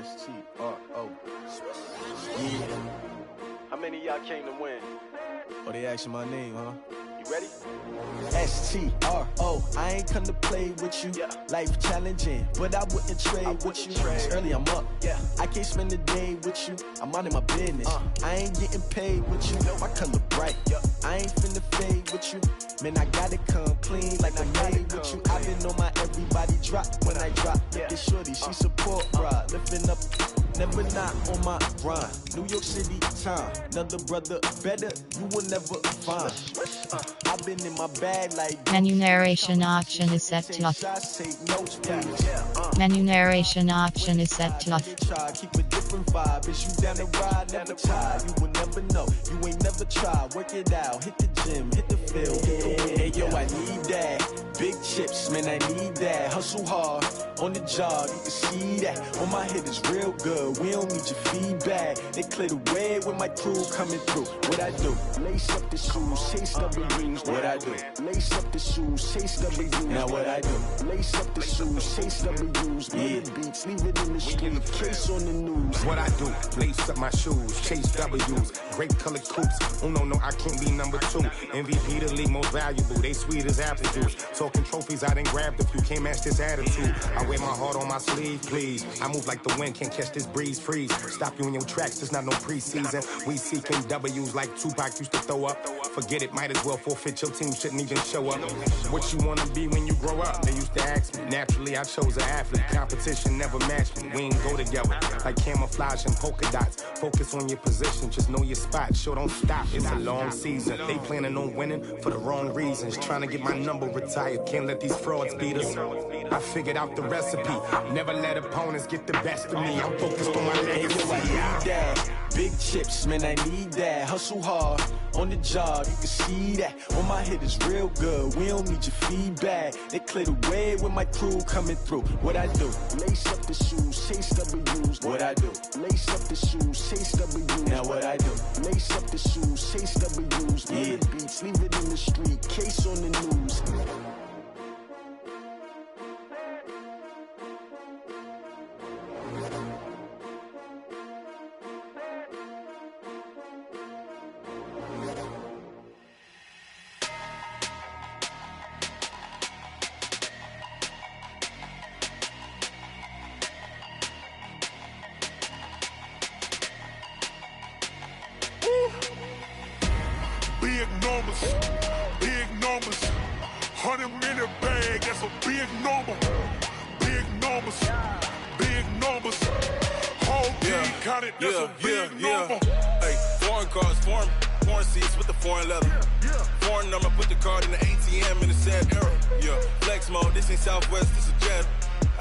S-T-R-O. Yeah. How many of y'all came to win? Oh, they asking my name, huh? You ready? S-T-R-O. I ain't come to play with you. Yeah. Life challenging, but I wouldn't trade with you. It's early, I'm up. Yeah. I can't spend the day with you. I'm minding my business. I ain't getting paid with you. My color bright. Yeah. I ain't finna fade with you. Man, I gotta come clean like I'm made with you. I've been on my everybody drop when I drop. Look at shorty, she support ride. Lifting up, never not on my grind. New York City time, another brother better, you will never find. I've been in my bag like Menu narration option is set to off. Menu narration option is set to off. Keep a different vibe. Is you down the ride? Never tired. You will never know. You ain't never tried. Work it out. Hit the gym. Hit the field. Hey yo, I need that. Big chips, man, I need that. Hustle hard on the job. You can see that. On my head is real good. We don't need your feedback. They clear the way with my crew coming through. What I do? Lace up the shoes, chase W's. What I do? Lace up the shoes, chase W's. Now what I do? Lace up the shoes, chase W's. Yeah. Beats, leave it in the street. Case on the news. What I do? Lace up my shoes, chase W's. Great colored coops. Oh no, I can't be number 2. MVP the league most valuable. They sweet as apple juice. Talking trophies, I done grabbed a few. Can't match this attitude. I wear my heart on my sleeve, please. I move like the wind, can't catch this breeze, freeze. Stop you in your tracks, there's not no preseason. We seeking W's like Tupac used to throw up. Forget it, might as well forfeit. Your team shouldn't even show up. What you wanna be when you grow up? They used to ask me. Naturally, I chose an athlete. Competition never matched me. We ain't go together like camouflage and polka dots. Focus on your position, just know your spot. Sure, don't stop. It's a long season. They planning on winning for the wrong reasons. Trying to get my number retired. Can't let these frauds beat us. I figured out the recipe. Never let opponents get the best of me. I'm focused on my legacy. Big chips, man, I need that. Hustle hard on the job, you can see that. On my head is real good, we don't need your feedback. They clear the way with my crew coming through. What I do? Lace up the shoes, chase W's. What I do? Lace up the shoes, chase W's. Now what I do? Lace up the shoes, chase W's. Yeah. Beats, leave it in the street, case on the news. Big numbers, 100-minute bag, that's a big number. Big numbers, whole team counted, that's a big number. Hey, foreign cars, foreign seats with the foreign leather. Foreign number, put the card in the ATM in the sad era. Yeah, flex mode, this ain't Southwest, this is Jet.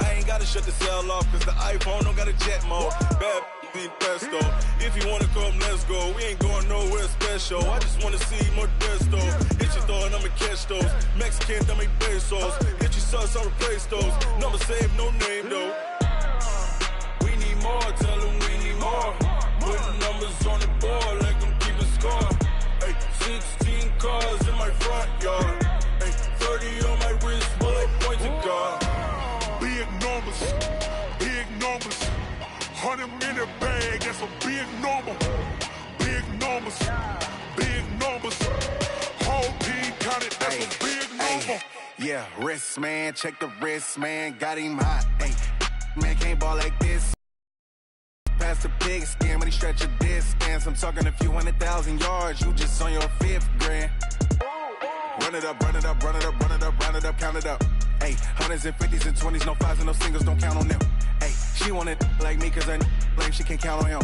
I ain't gotta shut the cell off, cause the iPhone don't got a jet mode. Bad be pesto. If you wanna come, let's go. We ain't going nowhere special. I just wanna see more desto. Hit your thought, I'ma catch those. Mexican, dummy pesos. Hit your sus, I'll replace those. Number saved, no name though. We need more, tell them we need more. Putting numbers on the board, like them keep a score. Hey, 16 cars in my front yard. Hey, 30 on my wrist, bullet point to God. Big numbers, 100-minute bag, that's a big number. Big numbers, whole team counted, that's a big number. Yeah, wrist man, check the wrist man, got him hot. Hey, man can't ball like this. Past the big skin, but he stretch a distance. I'm talking a few 100,000 yards, you just on your 5th grand. Run it up, count it up. Hey, 100s and 50s and 20s, no 5s and no singles, don't count on them. Hey, she want it like me, cause her like she can't count on him.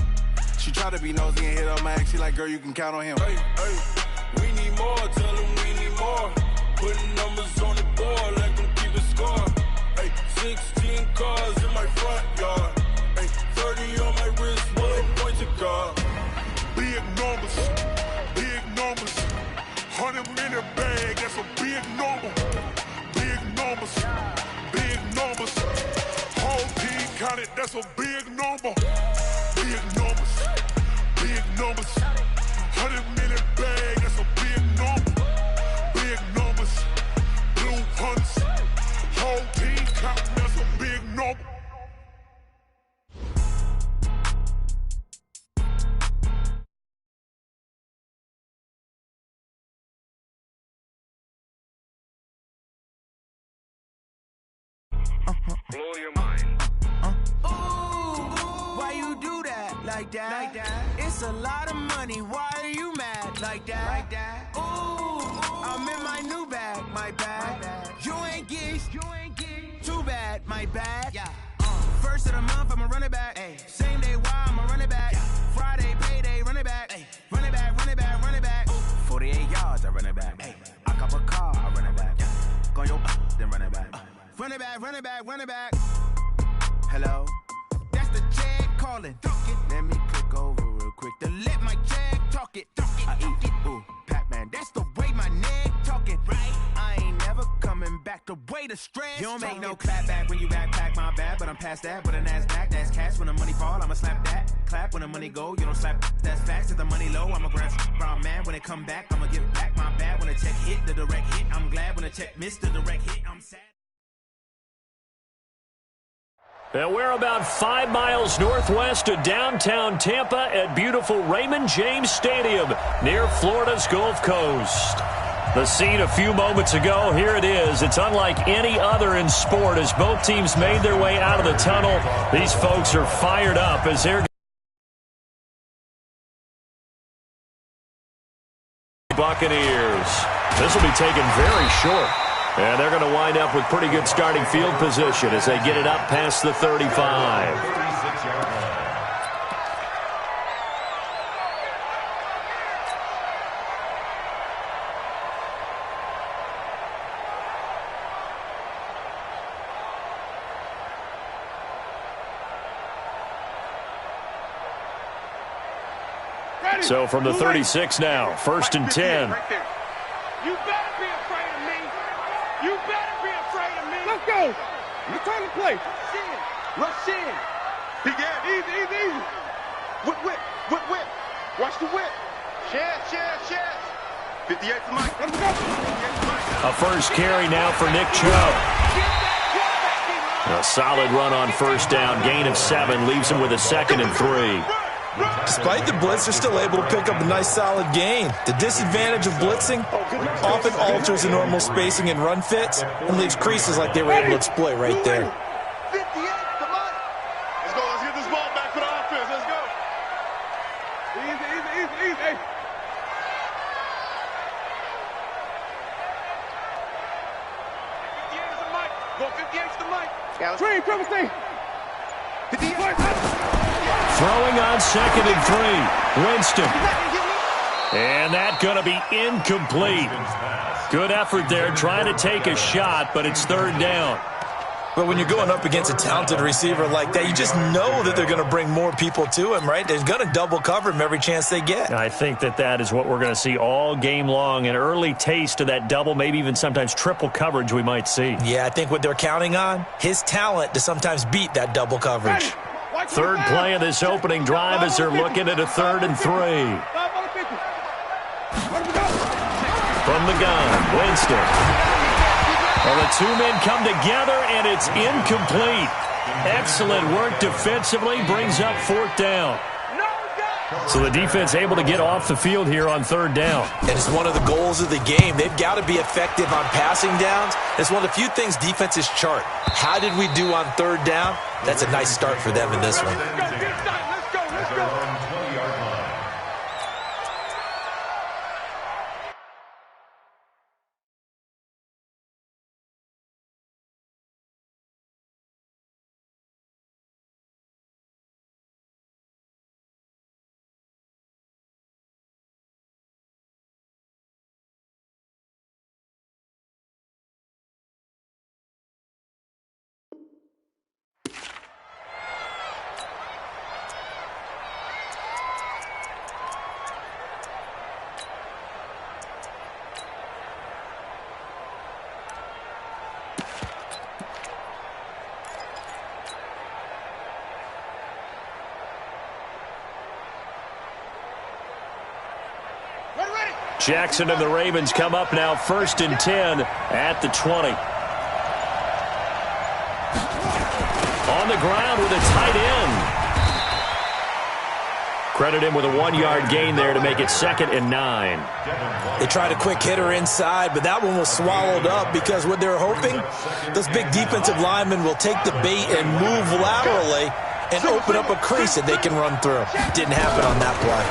She try to be nosy and hit up my ex, she like, girl, you can count on him. Hey, we need more, tell them we need more. Putting numbers on the board, like them keep a score. Hey, 16 cars in my front yard. Hey, 30 on my wrist, bullet point to God. Big numbers, 100-minute bag, that's a big number. Big numbers, whole team counted, that's a big number. Big numbers, 100-minute bag, that's a big number. Big numbers, blue hunts, whole team counting, that's a big number. blow your mind. Ooh, why you do that like that? Like that? It's a lot of money. Why are you mad like that? Like that? Ooh, I'm in my new bag, my bad. You ain't geeks, too bad, my bad. Yeah. First of the month, I'ma run it back. Ay. Same day, why I'ma run it back. Yeah. Friday, payday, run it back. Ay. Run it back, run it back, run it back. Ooh. 48 yards, I run it back. Ay. I cop a car, I run it back. Yeah. Go your then run it back. Run it back, run it back, run it back. Hello? That's the Jag calling. Let me click over real quick to let my Jag talk it. I eat it, ooh, Pac-Man. That's the way my neck talking. Right? I ain't never coming back the way the stress. You don't make no clap back when you backpack, my bad, but I'm past that. But a NASDAQ, that's cash. When the money fall, I'ma slap that. Clap when the money go, you don't slap. That's facts. If the money low, I'ma grab brown man. When it come back, I'ma give back my bad. When the check hit, the direct hit. I'm glad when the check missed the direct hit. I'm sad. And we're about 5 miles northwest of downtown Tampa at beautiful Raymond James Stadium near Florida's Gulf Coast. The scene a few moments ago, here it is. It's unlike any other in sport as both teams made their way out of the tunnel. These folks are fired up as they're Buccaneers. This will be taken very short. And they're going to wind up with pretty good starting field position as they get it up past the 35. So from the 36 now, 1st and 10. Right there. You better be afraid of me. You better be afraid of me. Let's go. It's time to play. Rush in. Easy. Whip. Watch the whip. Share. 58 to Mike. Let's go. A first carry now for Nick Chubb. A solid run on first down. Gain of 7 leaves him with a 2nd and 3. Despite the blitz, they're still able to pick up a nice solid gain. The disadvantage of blitzing often alters the normal spacing and run fits and leaves creases like they were able to exploit right there. 58, come on. Let's go. Let's get this ball back for the offense. Let's go. Easy. 58 is the mic. Go 58 to the mic. Yeah, Trey, Trevor, stay. 58. Throwing on 2nd and 3. Winston. And that's going to be incomplete. Good effort there trying to take a shot, but it's 3rd down. But when you're going up against a talented receiver like that, you just know that they're going to bring more people to him, right? They're going to double cover him every chance they get. I think that is what we're going to see all game long. An early taste of that double, maybe even sometimes triple coverage we might see. Yeah, I think what they're counting on, his talent to sometimes beat that double coverage. 3rd play of this opening drive as they're looking at a 3rd and 3. From the gun, Winston. Well, the 2 men come together, and it's incomplete. Excellent work defensively, brings up 4th down. So the defense able to get off the field here on 3rd down. And it's one of the goals of the game. They've got to be effective on passing downs. It's one of the few things defenses chart. How did we do on 3rd down? That's a nice start for them in this one. Let's go. Jackson and the Ravens come up now 1st and 10 at the 20. On the ground with a tight end. Credit him with a 1-yard gain there to make it 2nd and 9. They tried a quick hitter inside, but that one was swallowed up because what they're hoping, those big defensive linemen will take the bait and move laterally and open up a crease that they can run through. Didn't happen on that play.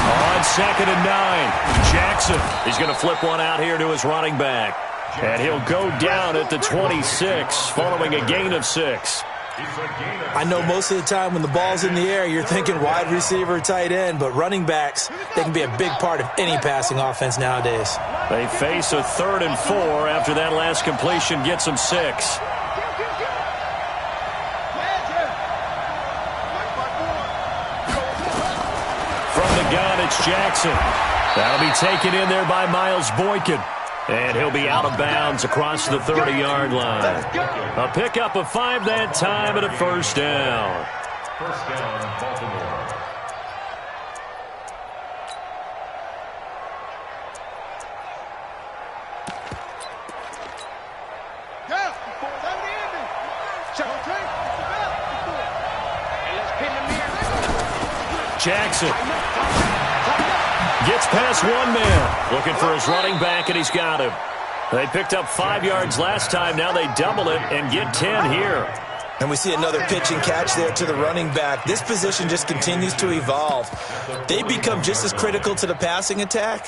On 2nd and 9, Jackson is going to flip one out here to his running back. And he'll go down at the 26 following a gain of 6. I know most of the time when the ball's in the air, you're thinking wide receiver, tight end, but running backs, they can be a big part of any passing offense nowadays. They face a 3rd and 4 after that last completion gets them 6. From the gun, it's Jackson. That'll be taken in there by Miles Boykin. And he'll be out of bounds across the 30-yard line. A pickup of 5 that time and a 1st down. First down, Baltimore. Jackson gets past one man, looking for his running back, and he's got him. They picked up 5 yards last time. Now they double it and get 10 here. And we see another pitch and catch there to the running back. This position just continues to evolve. They become just as critical to the passing attack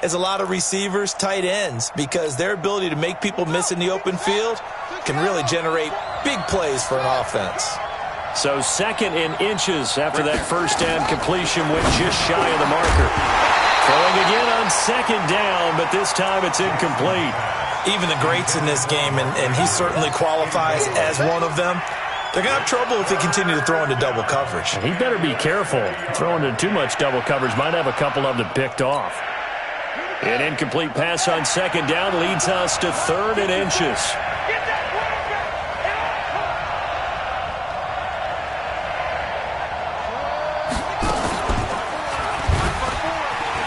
as a lot of receivers, tight ends, because their ability to make people miss in the open field can really generate big plays for an offense. So 2nd in inches after that 1st down completion went just shy of the marker. Throwing again on 2nd down, but this time it's incomplete. Even the greats in this game, and he certainly qualifies as one of them, they're going to have trouble if they continue to throw into double coverage. He better be careful. Throwing into too much double coverage might have a couple of them picked off. An incomplete pass on 2nd down leads us to 3rd and inches.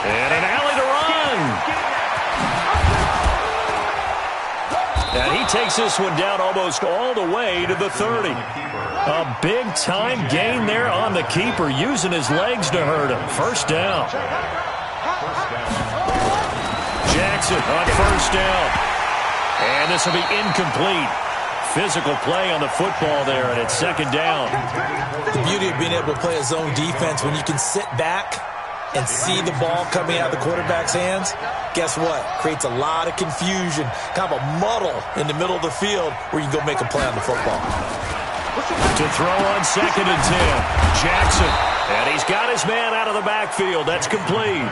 And an alley to run. And he takes this one down almost all the way to the 30. A big-time gain there on the keeper, using his legs to hurt him. 1st down. Jackson on 1st down. And this will be incomplete. Physical play on the football there, and it's 2nd down. The beauty of being able to play a zone defense, when you can sit back and see the ball coming out of the quarterback's hands, guess what? Creates a lot of confusion, kind of a muddle in the middle of the field where you can go make a play on the football. To throw on 2nd and 10, Jackson. And he's got his man out of the backfield. That's complete.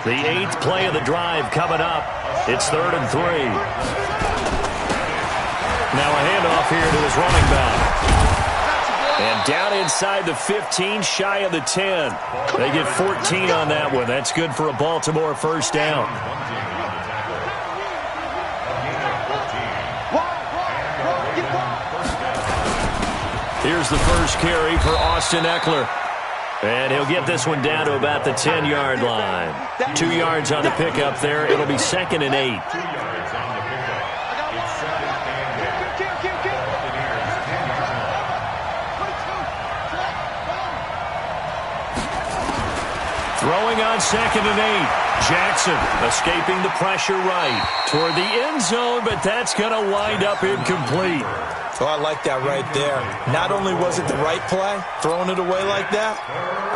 The 8th play of the drive coming up. It's 3rd and 3. Now a handoff here to his running back. And down inside the 15, shy of the 10. They get 14 on that one. That's good for a Baltimore 1st down. Here's the first carry for Austin Eckler. And he'll get this one down to about the 10-yard line. 2 yards on the pickup there. It'll be 2nd and 8. Throwing on 2nd and 8. Jackson escaping the pressure right toward the end zone, but that's going to wind up incomplete. Oh, I like that right there. Not only was it the right play, throwing it away like that,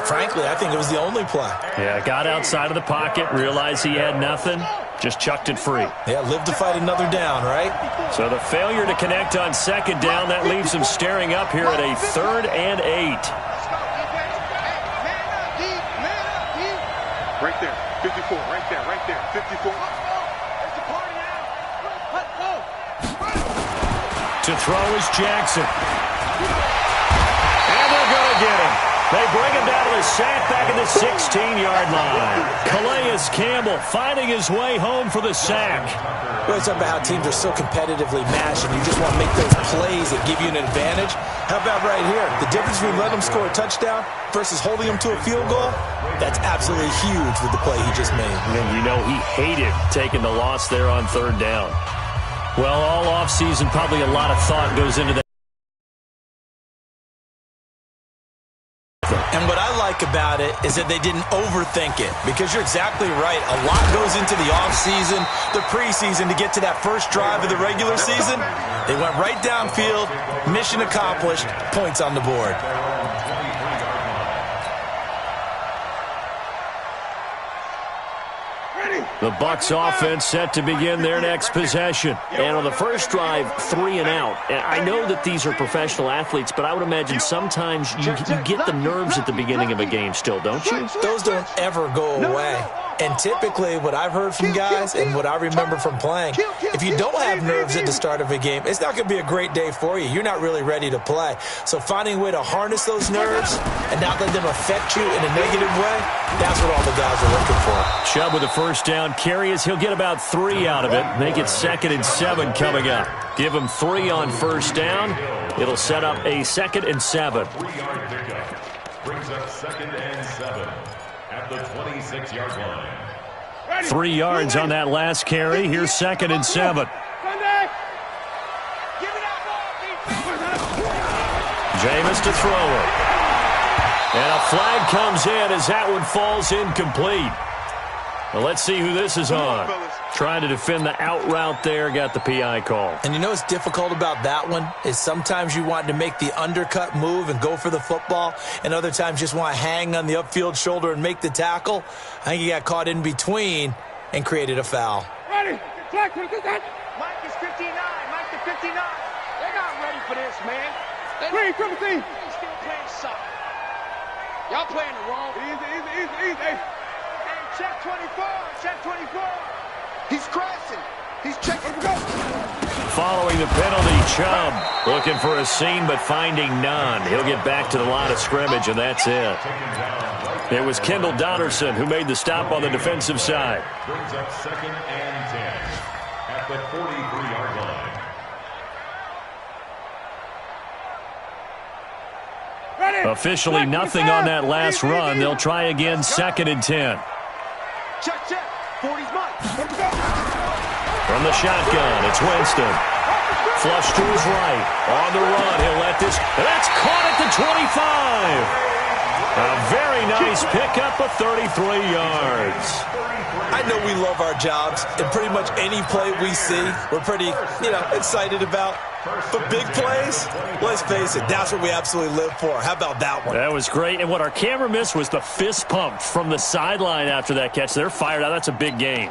frankly, I think it was the only play. Yeah, got outside of the pocket, realized he had nothing, just chucked it free. Yeah, live to fight another down, right? So the failure to connect on 2nd down, that leaves him staring up here at a 3rd and 8. Right there, 54, right there, 54. To throw is Jackson. And they're going to get him. They bring him down to the sack back at the 16-yard line. Calais Campbell finding his way home for the sack. We always talk about how teams are so competitively matched and you just want to make those plays that give you an advantage. How about right here? The difference between letting them score a touchdown versus holding them to a field goal, that's absolutely huge with the play he just made. And you know he hated taking the loss there on 3rd down. Well, all offseason, probably a lot of thought goes into that with it. And what I like about it is that they didn't overthink it, because you're exactly right. A lot goes into the offseason, the preseason to get to that first drive of the regular season. They went right downfield, mission accomplished, points on the board. The Bucs offense set to begin their next possession. And on the first drive, 3 and out. And I know that these are professional athletes, but I would imagine sometimes you get the nerves at the beginning of a game still, don't you? Those don't ever go away. And typically what I've heard from guys and what I remember from playing, if you don't have nerves at the start of a game, it's not going to be a great day for you. You're not really ready to play. So finding a way to harness those nerves and not let them affect you in a negative way, that's what all the guys are looking for. Chubb with the first down carry as he'll get about 3 out of it. Make it 2nd and 7 coming up. Give him 3 on first down. It'll set up a 2nd and 7. 3-yard pickup brings up 2nd and 7 at the 26-yard line. 3 yards on that last carry. Here's 2nd and 7. Jameis to throw it. And a flag comes in as that one falls incomplete. Well, let's see who this is on. Trying to defend the out route there, got the PI call. And you know what's difficult about that one is sometimes you want to make the undercut move and go for the football, and other times just want to hang on the upfield shoulder and make the tackle. I think he got caught in between and created a foul. Ready. Flag to the Mike is 59. Mike is 59. They're not ready for this, man. Green, come see. They're still playing soccer. Y'all playing the wrong. Easy. Hey, check 24. Check 24. He's crashing. He's checking. Go. Following the penalty, Chubb looking for a seam but finding none. He'll get back to the line of scrimmage, and that's it. It was Kendall Donnerson who made the stop on the defensive side. Brings up 2nd and 10 at the 43-yard line. Officially nothing on that last run. They'll try again, 2nd and 10. Check. 40's Mike. From the shotgun, it's Winston. Flush to his right. On the run, he'll let this. That's caught at the 25. A very nice pickup of 33 yards. I know we love our jobs, and pretty much any play we see, we're pretty, excited about. But big plays, let's face it, that's what we absolutely live for. How about that one? That was great. And what our camera missed was the fist pump from the sideline after that catch. They're fired out. That's a big game.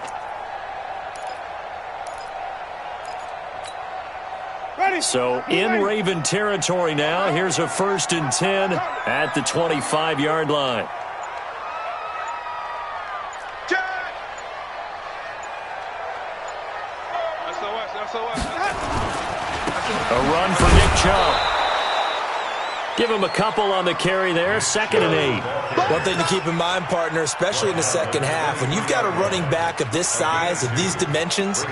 So in Raven territory now. Here's a 1st and 10 at the 25-yard line. A run for Nick Chubb. Give him a couple on the carry there. 2nd and 8. One thing to keep in mind, partner, especially in the second half, when you've got a running back of this size, of these dimensions,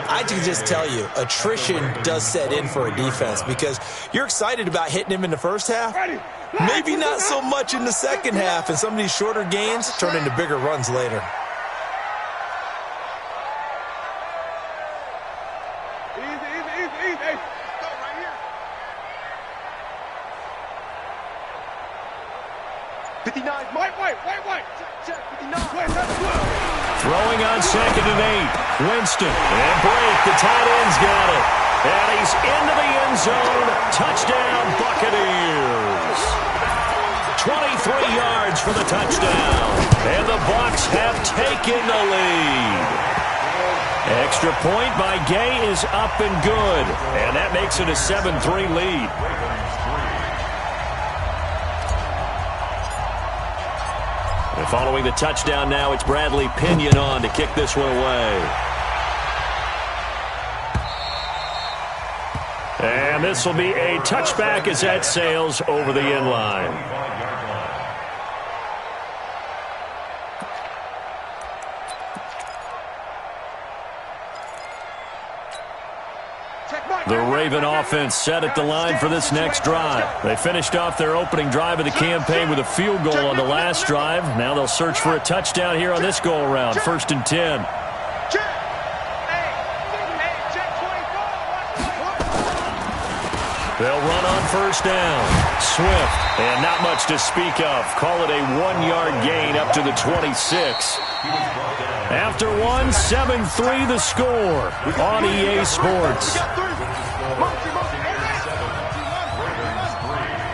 I can just tell you, attrition does set in for a defense because you're excited about hitting him in the first half. Maybe not so much in the second half, and some of these shorter gains turn into bigger runs later. Throwing on 2nd and 8. Winston. And break. The tight end's got it. And he's into the end zone. Touchdown, Buccaneers. 23 yards for the touchdown. And the Bucs have taken the lead. Extra point by Gay is up and good. And that makes it a 7-3 lead. And following the touchdown now, it's Bradley Pinion on to kick this one away. And this will be a touchback as that sails over the end line. The Raven offense set at the line for this next drive. They finished off their opening drive of the campaign with a field goal on the last drive. Now they'll search for a touchdown here on this go-around. 1st and 10. They'll run on first down. Swift, and not much to speak of. Call it a 1-yard gain up to the 26. After one, 7-3 the score on EA Sports.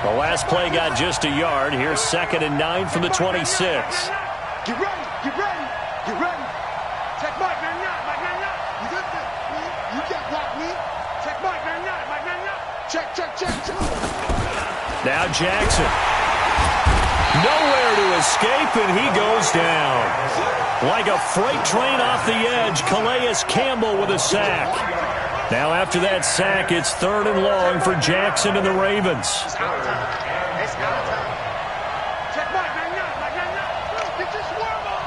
The last play got just a yard. Here's 2nd and 9 from the 26. Get ready, get ready, get ready. Check Mike, man, Mike, you got that? You got block me. Check Mike, man, Check. Now Jackson. Nowhere to escape, and he goes down. Like a freight train off the edge, Calais Campbell with a sack. Now after that sack, it's 3rd and long for Jackson and the Ravens. It's out of time. Check Mike, man, get your swarm on.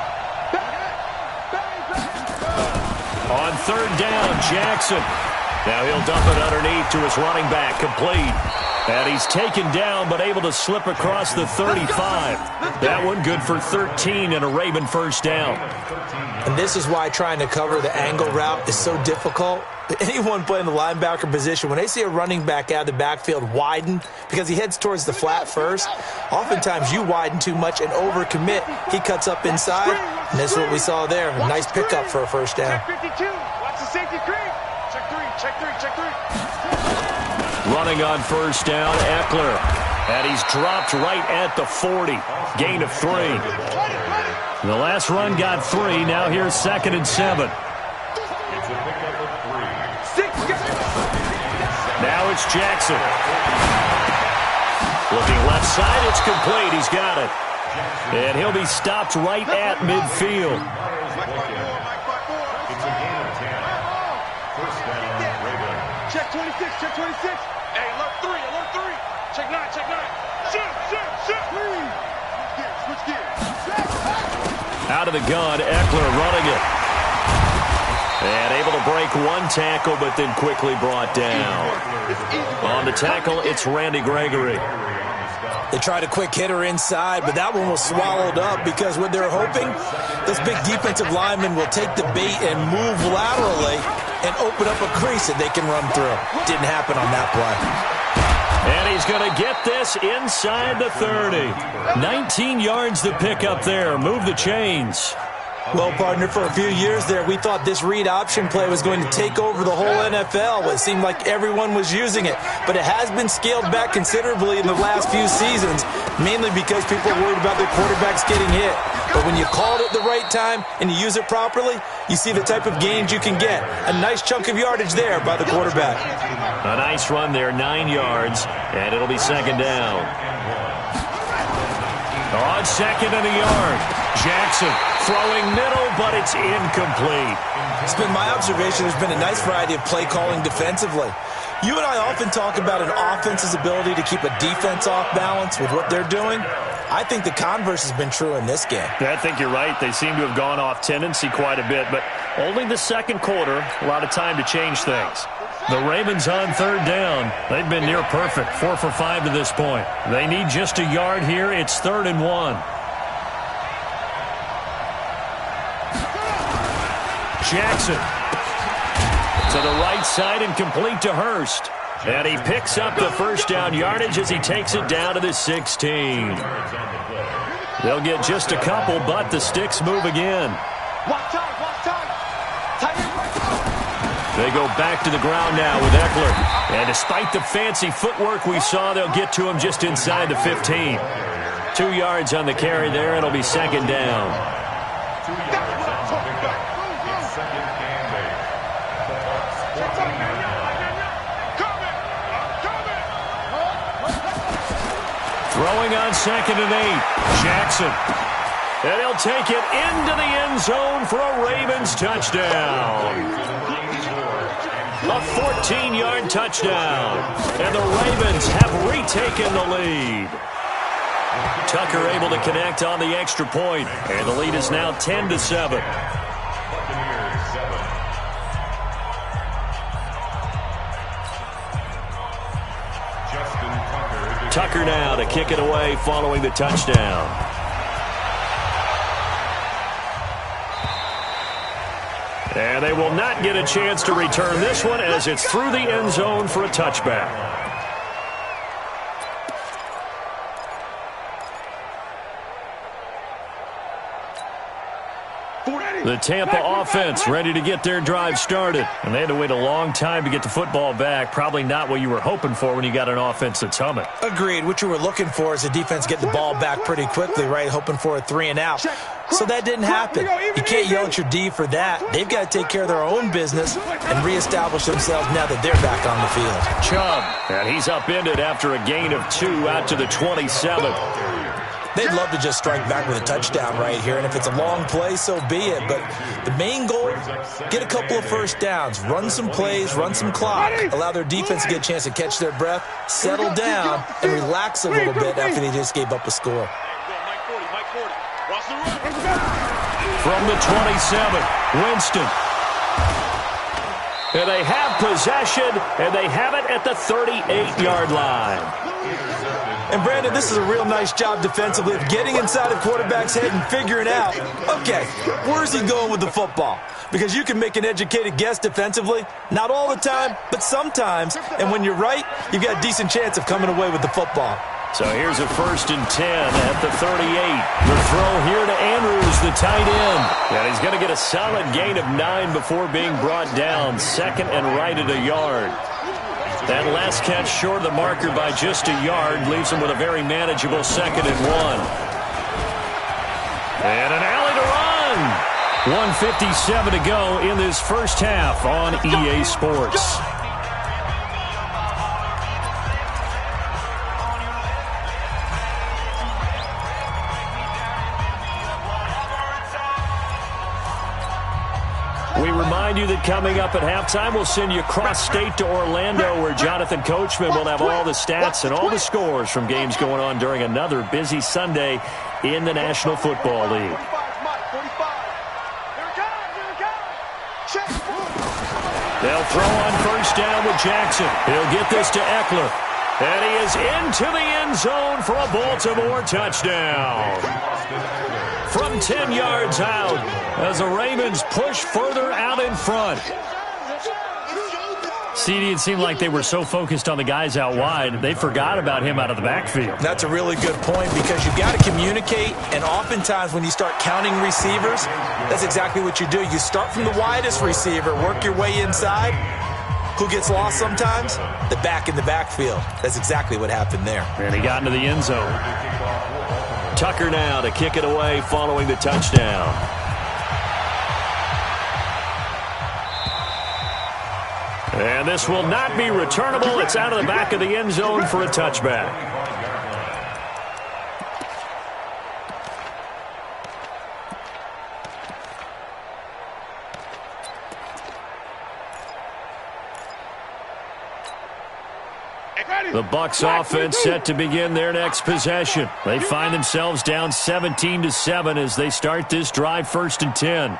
On 3rd down, Jackson. Now he'll dump it underneath to his running back, complete. And he's taken down, but able to slip across the 35. That one good for 13 and a Raven first down. And this is why trying to cover the angle route is so difficult. Anyone playing the linebacker position, when they see a running back out of the backfield widen, because he heads towards the flat first, oftentimes you widen too much and overcommit. He cuts up inside, and that's what we saw there. A nice pickup for a first down. Check 52. Watch the safety creep. Check 3. Running on first down, Eckler. And he's dropped right at the 40. Gain of 3. The last run got 3. Now here's 2nd and 7. Now it's Jackson. Looking left side, it's complete. He's got it. And he'll be stopped right at midfield. Check 26. Hey, alert 3. Check 9. Shoot. Switch gears. Out of the gun, Eckler running it. And able to break one tackle, but then quickly brought down. On the tackle, it's Randy Gregory. They tried a quick hitter inside, but that one was swallowed up because what they're hoping, this big defensive lineman will take the bait and move laterally and open up a crease that they can run through. Didn't happen on that play. And he's going to get this inside the 30. 19 yards to pick up there. Move the chains. Well, partner, for a few years there, we thought this read option play was going to take over the whole NFL. It seemed like everyone was using it. But it has been scaled back considerably in the last few seasons, mainly because people are worried about their quarterbacks getting hit. But when you call it at the right time and you use it properly, you see the type of gains you can get. A nice chunk of yardage there by the quarterback. A nice run there, 9 yards, and it'll be 2nd down. On 2nd and a yard, Jackson throwing middle, but it's incomplete. It's been my observation there's been a nice variety of play calling defensively. You and I often talk about an offense's ability to keep a defense off balance with what they're doing. I think the converse has been true in this game. I think you're right. They seem to have gone off tendency quite a bit, but only the 2nd quarter, a lot of time to change things. The Ravens on 3rd down. They've been near perfect, 4 for 5 to this point. They need just a yard here. It's 3rd and 1. Jackson to the right side and complete to Hurst. And he picks up the first down yardage as he takes it down to the 16. They'll get just a couple, but the sticks move again. They go back to the ground now with Eckler. And despite the fancy footwork we saw, they'll get to him just inside the 15. 2 yards on the carry there. It'll be 2nd down. Throwing on 2nd and 8. Jackson. And he'll take it into the end zone for a Ravens touchdown. A 14-yard touchdown. And the Ravens have retaken the lead. Tucker able to connect on the extra point. And the lead is now 10-7. Tucker now to kick it away following the touchdown. And they will not get a chance to return this one as it's through the end zone for a touchback. The Tampa offense ready to get their drive started. And they had to wait a long time to get the football back. Probably not what you were hoping for when you got an offense that's humming. Agreed. What you were looking for is the defense get the ball back pretty quickly, right? Hoping for a 3 and out. So that didn't happen. You can't yell at your D for that. They've got to take care of their own business and reestablish themselves now that they're back on the field. Chubb, and he's upended after a gain of 2 out to the 27. They'd love to just strike back with a touchdown right here, and if it's a long play, so be it. But the main goal, get a couple of first downs, run some plays, run some clock, allow their defense to get a chance to catch their breath, settle down, and relax a little bit after they just gave up a score. From the 27, Winston. And they have possession, and they have it at the 38-yard line. And, Brandon, this is a real nice job defensively of getting inside the quarterback's head and figuring out, okay, where's he going with the football? Because you can make an educated guess defensively. Not all the time, but sometimes. And when you're right, you've got a decent chance of coming away with the football. So here's a 1st and 10 at the 38. The throw here to Andrews, the tight end. And he's going to get a solid gain of 9 before being brought down. 2nd and right at a yard. That last catch short of the marker by just a yard leaves him with a very manageable 2nd and 1. And an alley to run. 1:57 to go in this first half on EA Sports. We remind you that coming up at halftime, we'll send you cross-state to Orlando, where Jonathan Coachman will have all the stats and all the scores from games going on during another busy Sunday in the National Football League. They'll throw on 1st down with Jackson. He'll get this to Eckler. And he is into the end zone for a Baltimore touchdown. From 10 yards out, as the Ravens push further out in front. CD, it seemed like they were so focused on the guys out wide, they forgot about him out of the backfield. That's a really good point, because you've got to communicate, and oftentimes when you start counting receivers, that's exactly what you do. You start from the widest receiver, work your way inside. Who gets lost sometimes? The back in the backfield. That's exactly what happened there. And he got into the end zone. Tucker now to kick it away following the touchdown. And this will not be returnable. It's out of the back of the end zone for a touchback. The Bucs offense set to begin their next possession. They find themselves down 17-7 as they start this drive, 1st and 10.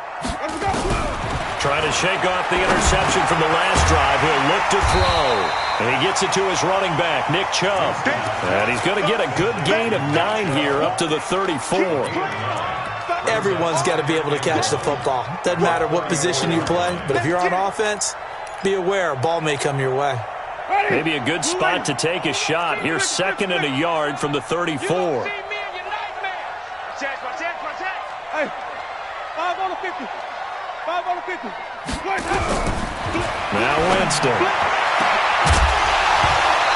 Trying to shake off the interception from the last drive. He'll look to throw. And he gets it to his running back, Nick Chubb. And he's going to get a good gain of 9 here up to the 34. Everyone's got to be able to catch the football. Doesn't matter what position you play, but if you're on offense, be aware a ball may come your way. Maybe a good spot to take a shot. Here's 2nd and a yard from the 34. Hey, 5 on the 50. 5 on the 50. Now Winston.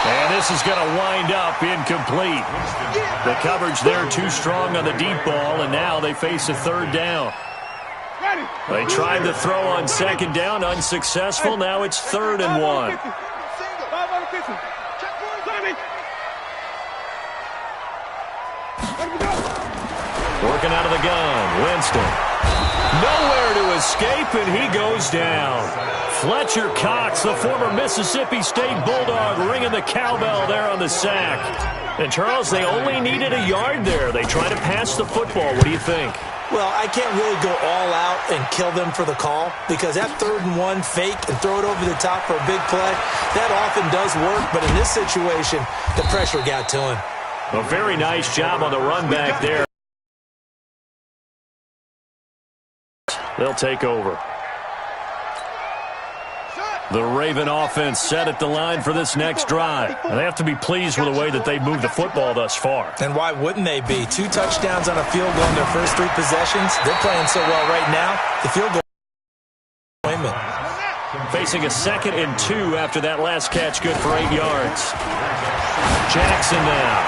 And this is going to wind up incomplete. The coverage there too strong on the deep ball, and now they face a 3rd down. They tried the throw on 2nd down, unsuccessful. Now it's 3rd and 1. Working out of the gun, Winston. Nowhere to escape, and he goes down. Fletcher Cox, the former Mississippi State Bulldog, ringing the cowbell there on the sack. And, Charles, they only needed a yard there. They try to pass the football. What do you think? Well, I can't really go all out and kill them for the call, because that 3rd and 1 fake and throw it over the top for a big play, that often does work. But in this situation, the pressure got to him. A very nice job on the run back there. They'll take over. The Raven offense set at the line for this next drive. And they have to be pleased with the way that they've moved the football thus far. And why wouldn't they be? 2 touchdowns on a field goal in their first 3 possessions. They're playing so well right now. The field goal. Facing a 2nd and 2 after that last catch, good for 8 yards. Jackson now.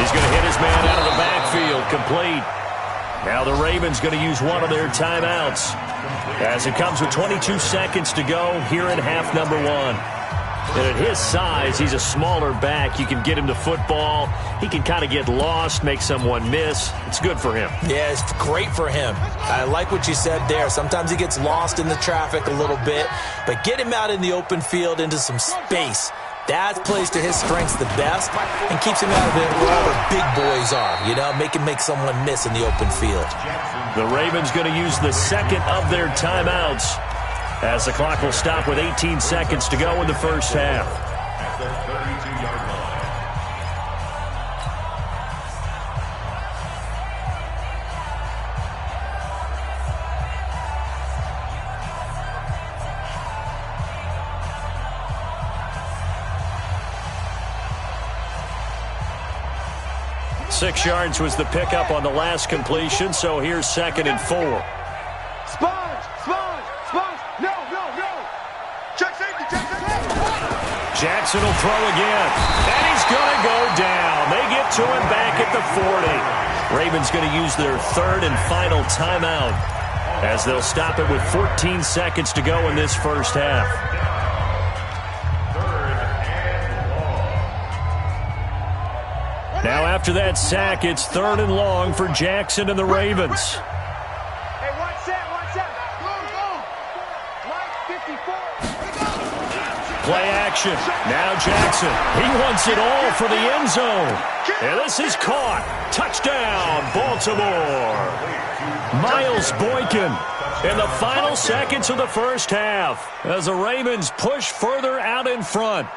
He's going to hit his man out of the backfield, complete. Now the Ravens going to use one of their timeouts as it comes with 22 seconds to go here in half number 1. And at his size, he's a smaller back. You can get him to football. He can kind of get lost, make someone miss. It's good for him. Yeah, it's great for him. I like what you said there. Sometimes he gets lost in the traffic a little bit, but get him out in the open field into some space. That plays to his strengths the best and keeps him out of it where all the big boys are, you know, make someone miss in the open field. The Ravens going to use the 2nd of their timeouts as the clock will stop with 18 seconds to go in the first half. At the 32-yard line. 6 yards was the pickup on the last completion, so here's 2nd and 4. Sponge! No! Check safety! Jackson will throw again, and he's going to go down. They get to him back at the 40. Ravens going to use their 3rd and final timeout as they'll stop it with 14 seconds to go in this first half. Now after that sack, it's 3rd and long for Jackson and the Ravens. Hey, watch that. Go. Play action. Now Jackson. He wants it all for the end zone. And this is caught. Touchdown, Baltimore. Miles Boykin in the final seconds of the first half as the Ravens push further out in front.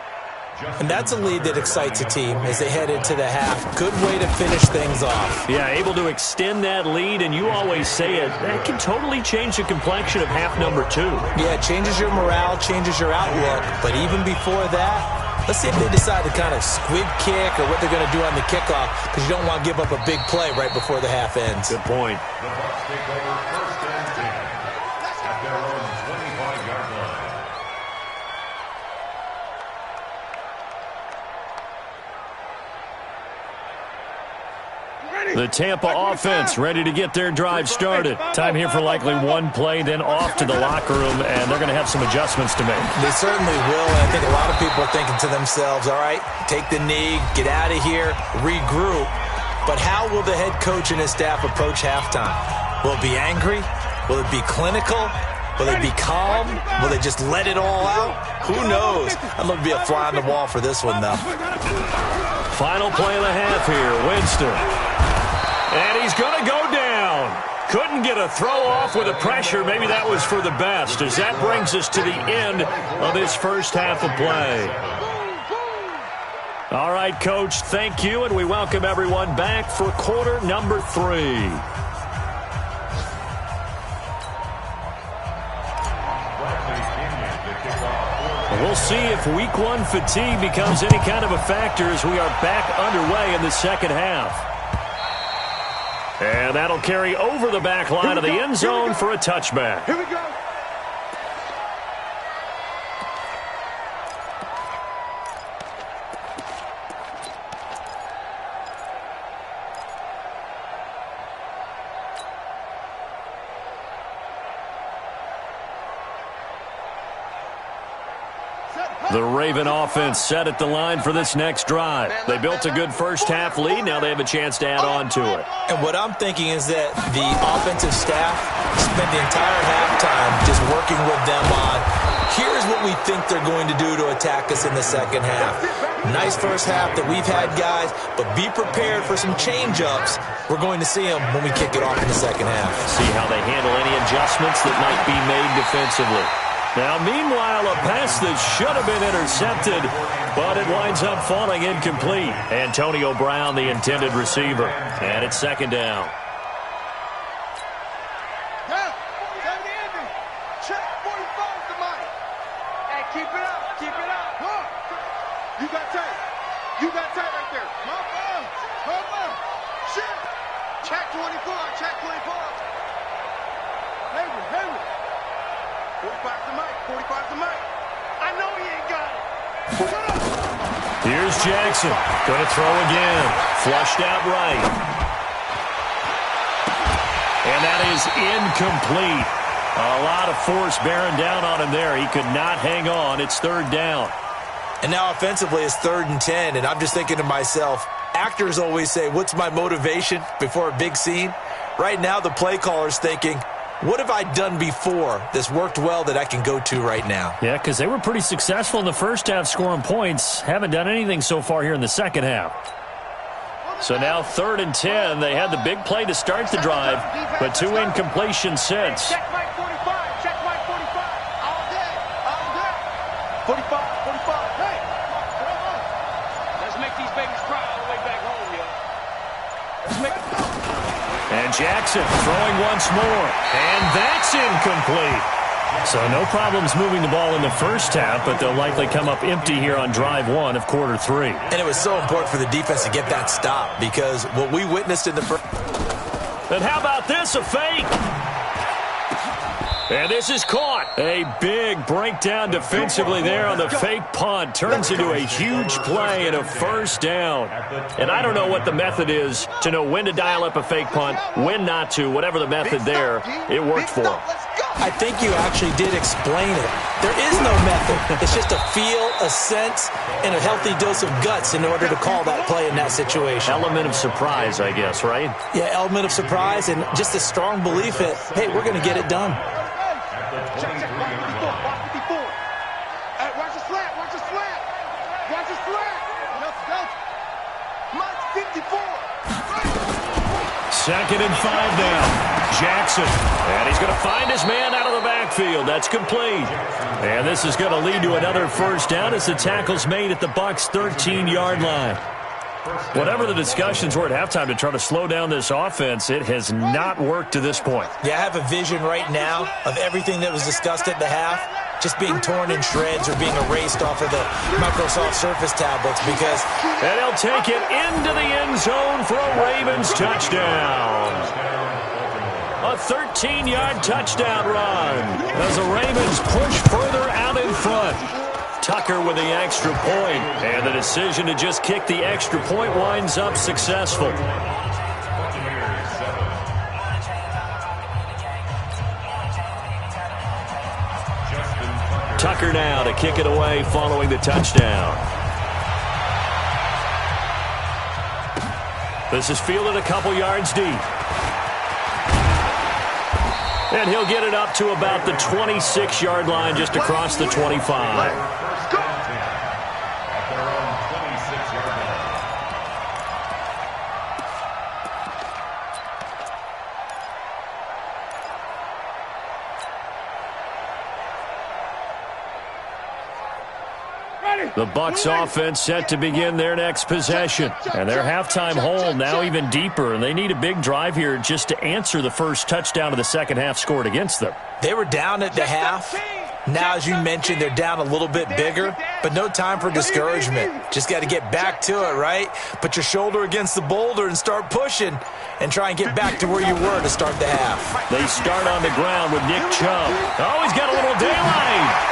And that's a lead that excites a team as they head into the half. Good way to finish things off. Yeah, able to extend that lead, and you always say it, that can totally change the complexion of half number 2. Yeah, it changes your morale, changes your outlook. But even before that, let's see if they decide to kind of squib kick or what they're going to do on the kickoff, because you don't want to give up a big play right before the half ends. Good point. The Bucs take over 1st and 10 at their own 25-yard line. The Tampa offense ready to get their drive started. Time here for likely one play, then off to the locker room, and they're going to have some adjustments to make. They certainly will, and I think a lot of people are thinking to themselves, all right, take the knee, get out of here, regroup. But how will the head coach and his staff approach halftime? Will it be angry? Will it be clinical? Will they be calm? Will they just let it all out? Who knows? I'd love to be a fly on the wall for this one, though. Final play of the half here, Winston. And he's going to go down. Couldn't get a throw off with the pressure. Maybe that was for the best, as that brings us to the end of this first half of play. All right, Coach, thank you, and we welcome everyone back for quarter number 3. We'll see if week 1 fatigue becomes any kind of a factor as we are back underway in the second half. And that'll carry over the back line of the end zone for a touchback. Here we go. The Raven offense set at the line for this next drive. They built a good first half lead. Now they have a chance to add on to it. And what I'm thinking is that the offensive staff spent the entire halftime just working with them on, here's what we think they're going to do to attack us in the second half. Nice first half that we've had, guys, but be prepared for some change-ups. We're going to see them when we kick it off in the second half. See how they handle any adjustments that might be made defensively. Now, meanwhile, a pass that should have been intercepted, but it winds up falling incomplete. Antonio Brown, the intended receiver, and it's second down. Check 45 to Mike. Hey, check 24, check 24. Henry. 45's the mic, 45's the mic. I know he ain't got it. Shut up. Here's Jackson. Going to throw again. Flushed out right. And that is incomplete. A lot of force bearing down on him there. He could not hang on. It's third down. And now offensively it's 3rd and 10, and I'm just thinking to myself, actors always say, what's my motivation before a big scene? Right now the play caller's thinking, what have I done before that's worked well that I can go to right now? Yeah, because they were pretty successful in the first half scoring points. Haven't done anything so far here in the second half. So now 3rd and 10. They had the big play to start the drive, but 2 incompletions since. Check Mike 45, check Mike 45. All day. 45. Hey, let's make these babies cry all the way back home, yo. Let's make it. And Jackson throwing once more. And that's incomplete. So no problems moving the ball in the first half, but they'll likely come up empty here on drive 1 of quarter 3. And it was so important for the defense to get that stop, because what we witnessed in the first... And how about this, a fake? And this is caught. A big breakdown defensively there on the fake punt. Turns into a huge play and a first down. And I don't know what the method is to know when to dial up a fake punt, when not to. Whatever the method there, it worked for him. I think you actually did explain it. There is no method. It's just a feel, a sense, and a healthy dose of guts in order to call that play in that situation. Element of surprise, I guess, right? Yeah, element of surprise and just a strong belief that, hey, we're going to get it done. Check 54, 54. Hey, watch the slant. Mike's 54. 2nd and 5 now. Jackson. And he's going to find his man out of the backfield. That's complete. And this is going to lead to another first down as the tackle's made at the Bucs' 13-yard line. Whatever the discussions were at halftime to try to slow down this offense, it has not worked to this point. Yeah, I have a vision right now of everything that was discussed at the half just being torn in shreds or being erased off of the Microsoft Surface tablets because... And he'll take it into the end zone for a Ravens touchdown. A 13-yard touchdown run as the Ravens push further out in front. Tucker with the extra point, and the decision to just kick the extra point winds up successful. Tucker now to kick it away following the touchdown. This is fielded a couple yards deep. And he'll get it up to about the 26-yard line just across the 25. The Bucs offense set to begin their next possession. And their halftime hole now even deeper. And they need a big drive here just to answer the first touchdown of the second half scored against them. They were down at the half. Now, as you mentioned, they're down a little bit bigger. But no time for discouragement. Just got to get back to it, right? Put your shoulder against the boulder and start pushing. And try and get back to where you were to start the half. They start on the ground with Nick Chubb. Oh, he's got a little daylight.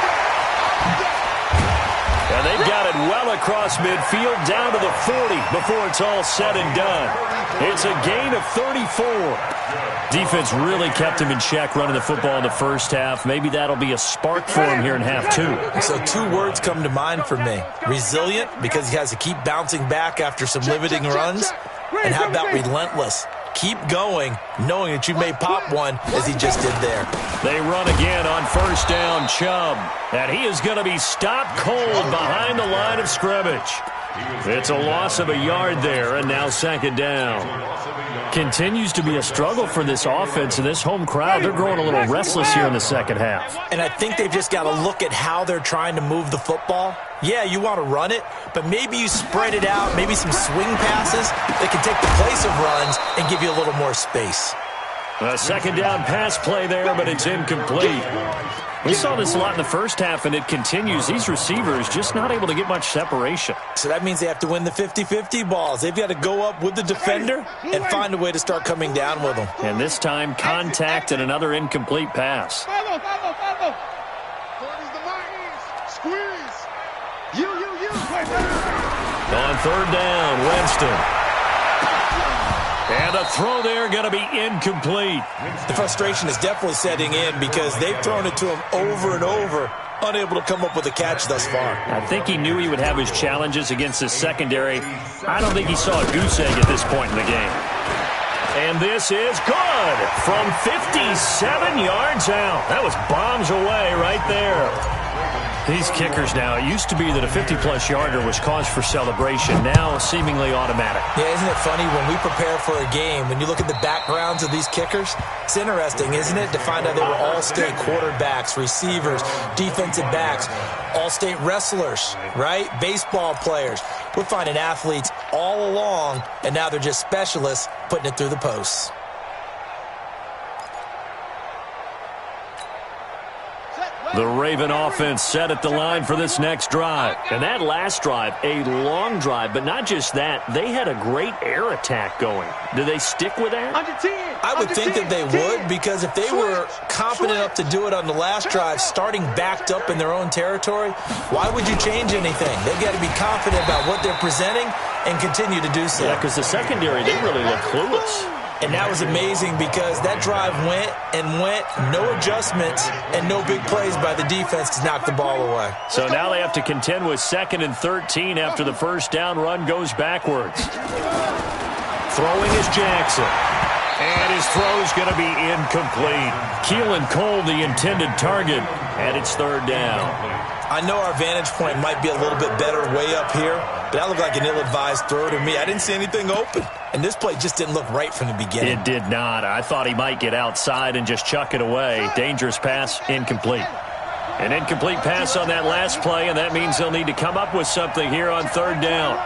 And they've got it well across midfield down to the 40 before it's all said and done. It's a gain of 34. Defense really kept him in check running the football in the first half. Maybe that'll be a spark for him here in half 2. So 2 words come to mind for me. Resilient, because he has to keep bouncing back after some limiting runs. And how about relentless? Keep going, knowing that you may pop one, as he just did there. They run again on first down, Chubb. And he is going to be stopped cold behind the line of scrimmage. It's a loss of a yard there, and now second down. Continues to be a struggle for this offense and this home crowd. They're growing a little restless here in the second half. And I think they've just got to look at how they're trying to move the football. Yeah, you want to run it, but maybe you spread it out, maybe some swing passes that can take the place of runs and give you a little more space. A second down pass play there, but it's incomplete. We saw this a lot in the first half, and it continues. These receivers just not able to get much separation. So that means they have to win the 50-50 balls. They've got to go up with the defender and find a way to start coming down with them. And this time, contact and another incomplete pass. On third down, Winston. And a throw there going to be incomplete. The frustration is definitely setting in because they've thrown it to him over and over, unable to come up with a catch thus far. I think he knew he would have his challenges against his secondary. I don't think he saw a goose egg at this point in the game. And this is good from 57 yards out. That was bombs away right there. These kickers now, it used to be that a 50-plus yarder was cause for celebration, now seemingly automatic. Yeah, isn't it funny when we prepare for a game, when you look at the backgrounds of these kickers, it's interesting, isn't it, to find out they were all-state quarterbacks, receivers, defensive backs, all-state wrestlers, right? Baseball players. We're finding athletes all along, and now they're just specialists putting it through the posts. The Raven offense set at the line for this next drive. And that last drive, a long drive, but not just that. They had a great air attack going. Do they stick with that? I would think that they would, because if they were confident enough to do it on the last drive, starting backed up in their own territory, why would you change anything? They've got to be confident about what they're presenting and continue to do so. Yeah, because the secondary, they really look clueless. And that was amazing because that drive went and went, no adjustments, and no big plays by the defense to knock the ball away. So now they have to contend with 2nd and 13 after the first down run goes backwards. Throwing is Jackson. And his throw's going to be incomplete. Keelan Cole, the intended target, and it's 3rd down. I know our vantage point might be a little bit better way up here, but that looked like an ill-advised throw to me. I didn't see anything open. And this play just didn't look right from the beginning. It did not. I thought he might get outside and just chuck it away. Dangerous pass, incomplete. An incomplete pass on that last play, and that means they'll need to come up with something here on 3rd down.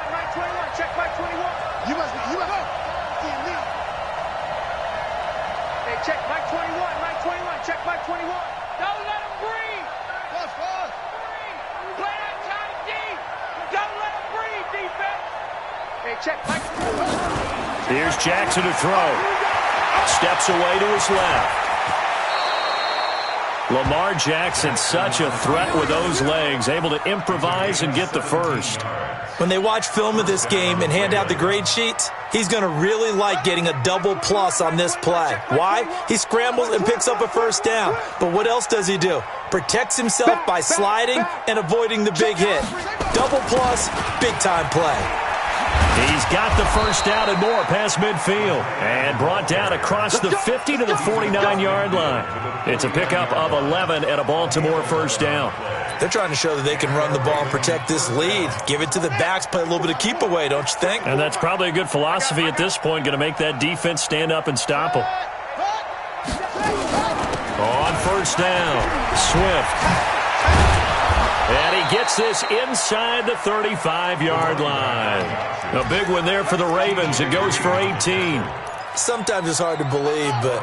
Check Mike 21, Mike 21, check Mike 21. Don't let him breathe. Play outside deep. Don't let him breathe, defense. Hey, check Mike. Here's Jackson to throw. Steps away to his left. Lamar Jackson, such a threat with those legs, able to improvise and get the first. When they watch film of this game and hand out the grade sheets, he's going to really like getting a double plus on this play. Why? He scrambles and picks up a first down. But what else does he do? Protects himself by sliding and avoiding the big hit. Double plus, big-time play. He's got the first down and more past midfield. And brought down across the 50 to the 49-yard line. It's a pickup of 11 and a Baltimore first down. They're trying to show that they can run the ball and protect this lead. Give it to the backs, play a little bit of keep away, don't you think? And that's probably a good philosophy at this point, going to make that defense stand up and stop them. On first down, Swift. And he gets this inside the 35-yard line. A big one there for the Ravens. It goes for 18. Sometimes it's hard to believe, but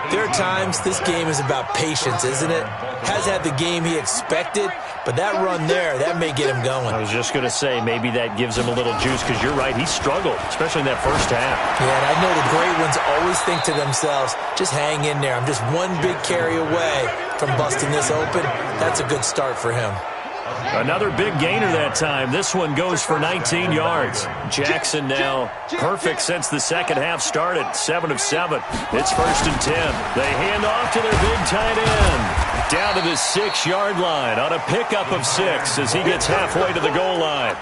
there are times this game is about patience, isn't it? Has had the game he expected, but that run there, that may get him going. I was just going to say, maybe that gives him a little juice, because you're right, he struggled, especially in that first half. Yeah, and I know the great ones always think to themselves, just hang in there. I'm just one big carry away from busting this open. That's a good start for him. Another big gainer that time. This one goes for 19 yards. Jackson now perfect since the second half started. 7 of 7. It's 1st and 10. They hand off to their big tight end. Down to the 6-yard line on a pickup of 6 as he gets halfway to the goal line.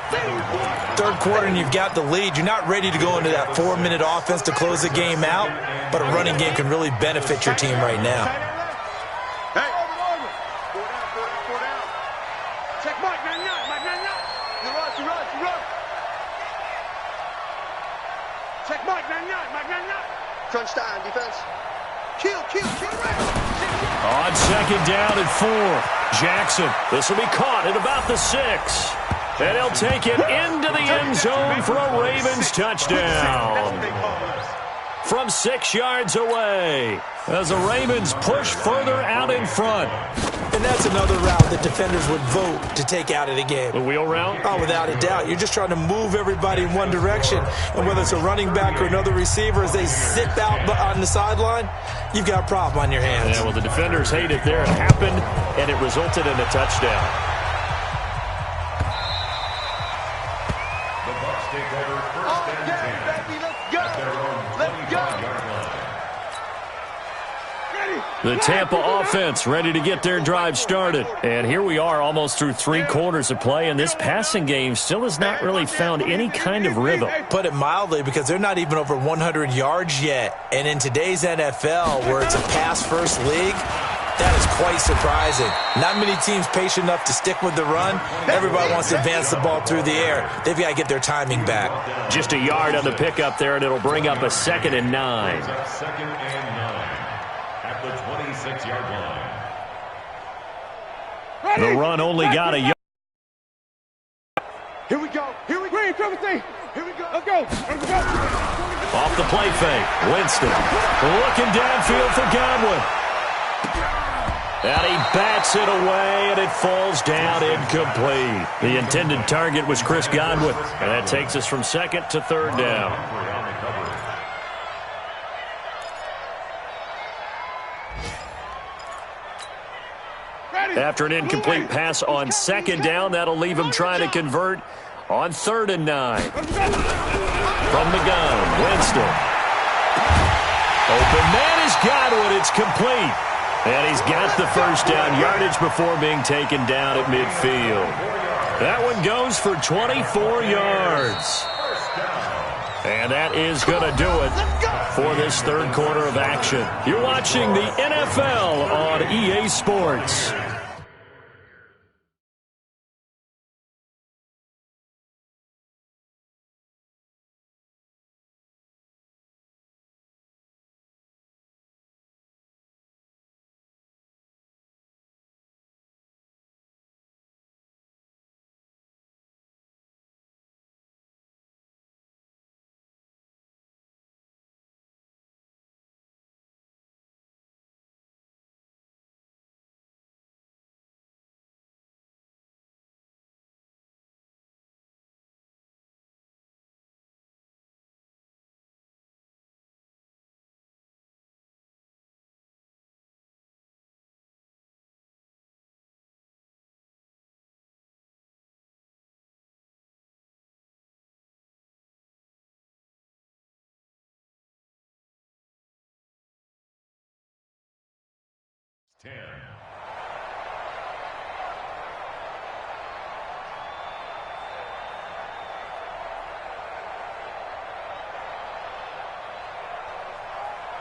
Third quarter and you've got the lead. You're not ready to go into that 4-minute offense to close the game out, but a running game can really benefit your team right now. Crunch time, defense. Kill. On 2nd down and 4. Jackson, this will be caught at about the 6. And he'll take it into the end zone for a Ravens touchdown. from 6 yards away as the Ravens push further out in front. And that's another route that defenders would vote to take out of the game. The wheel route? Oh, without a doubt. You're just trying to move everybody in one direction. And whether it's a running back or another receiver, as they zip out on the sideline, you've got a problem on your hands. Yeah, well, the defenders hate it there. It happened, and it resulted in a touchdown. The Bucs take over first and 10. Baby, let's go. Let's go. The Tampa offense ready to get their drive started. And here we are almost through 3 quarters of play, and this passing game still has not really found any kind of rhythm. Put it mildly, because they're not even over 100 yards yet. And in today's NFL, where it's a pass-first league, that is quite surprising. Not many teams patient enough to stick with the run. Everybody wants to advance the ball through the air. They've got to get their timing back. Just a yard on the pickup there, and it'll bring up a 2nd and 9. Second and 9 at the 26-yard line. The run only got a yard. Here we go. Here we go. Here we go. Let's go. Off the play fake, Winston looking downfield for Godwin. And he bats it away, and it falls down incomplete. The intended target was Chris Godwin. And that takes us from 2nd to 3rd down. After an incomplete pass on 2nd down, that'll leave him trying to convert on 3rd and 9. From the gun, Winston. Open man is Godwin. It's complete. And he's got the first down yardage before being taken down at midfield. That one goes for 24 yards. And that is going to do it for this 3rd quarter of action. You're watching the NFL on EA Sports.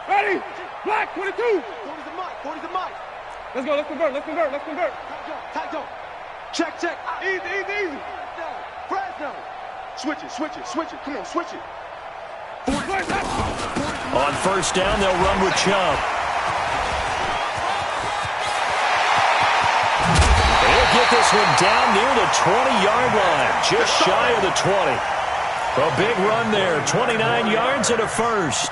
Ready? Black 22. 40's the mic. 40's the mic. Let's go. Let's convert. Tight zone. Check. Easy. Fresno. Switch it. Come on, switch it. 40. On 1st down, they'll run with Chubb. They'll get this one down near the 20-yard line, just shy of the 20. A big run there, 29 yards and a first.